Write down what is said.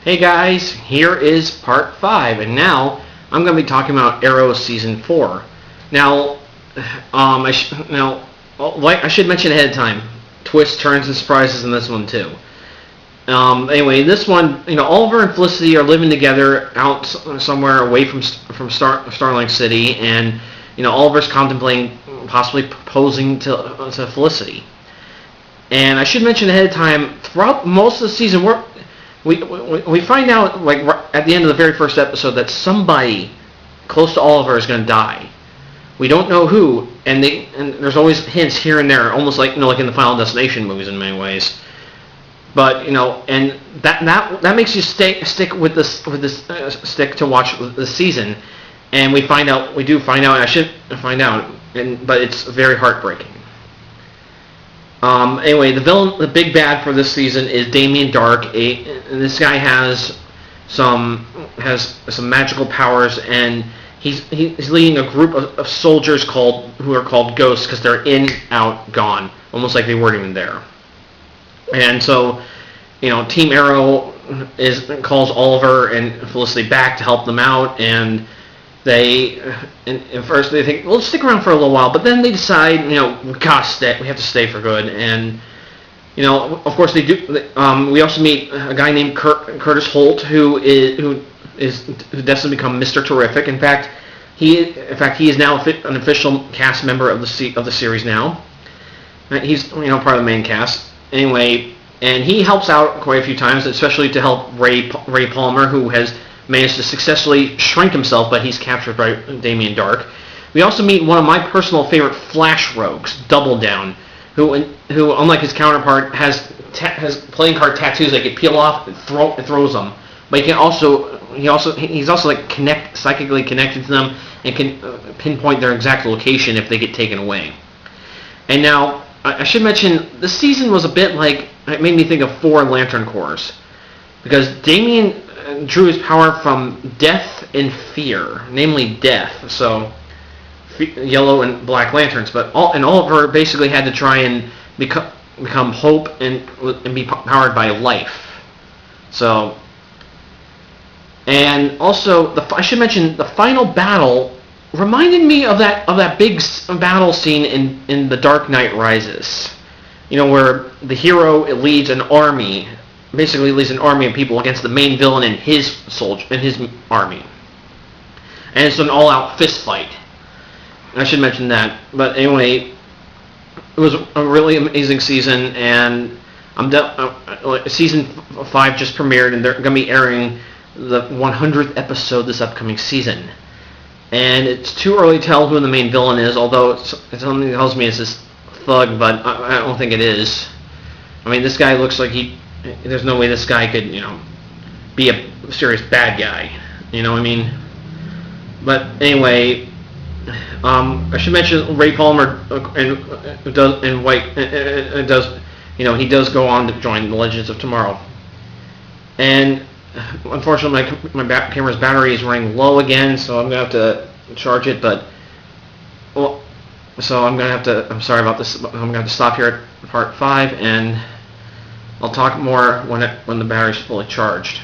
Hey guys, here is part 5, and now I'm going to be talking about Arrow Season 4. Now, I should mention ahead of time, twists, turns, and surprises in this one too. Anyway, this one, Oliver and Felicity are living together out somewhere away from Starling City, and Oliver's contemplating possibly proposing to Felicity. And I should mention ahead of time, throughout most of the season, we find out at the end of the very first episode that somebody close to Oliver is going to die. We don't know who, and there's always hints here and there, almost like like in the Final Destination movies in many ways. But and that makes you stick with this stick to watch the season, and we do find out. I should find out, but it's very heartbreaking. Anyway, the big bad for this season is Damien Darhk. This guy has some magical powers, and he's leading a group of soldiers who are called ghosts because they're in, out, gone, almost like they weren't even there. And so, Team Arrow calls Oliver and Felicity back to help them out, and first they think, well, let's stick around for a little while, but then they decide, we have to stay for good, and of course they do. We also meet a guy named Curtis Holt, who is destined to become Mr. Terrific. In fact, he is now an official cast member of the series now. He's part of the main cast anyway, and he helps out quite a few times, especially to help Ray Palmer, who has managed to successfully shrink himself, but he's captured by Damien Darhk. We also meet one of my personal favorite Flash rogues, Double Down, who unlike his counterpart has playing card tattoos that get peel off and throws them. But he's also psychically connected to them and can pinpoint their exact location if they get taken away. And now I should mention this season was a bit like, it made me think of 4 Lantern Corps, because Damien drew his power from death and fear, namely death. So yellow and black lanterns, but Oliver basically had to try and become hope and be powered by life. So, and also I should mention the final battle reminded me of that big battle scene in The Dark Knight Rises. Where the hero leads an army. Basically leads an army of people against the main villain and his army. And it's an all-out fist fight. I should mention that. But anyway, it was a really amazing season, and season 5 just premiered, and they're going to be airing the 100th episode this upcoming season. And it's too early to tell who the main villain is, although something tells me it's this thug, but I don't think it is. I mean, this guy looks like there's no way this guy could, be a serious bad guy. You know what I mean? But anyway, I should mention Ray Palmer he does go on to join the Legends of Tomorrow. And unfortunately, my camera's battery is running low again, so I'm gonna have to charge it. I'm sorry about this. I'm gonna have to stop here at part 5 and I'll talk more when the battery's fully charged.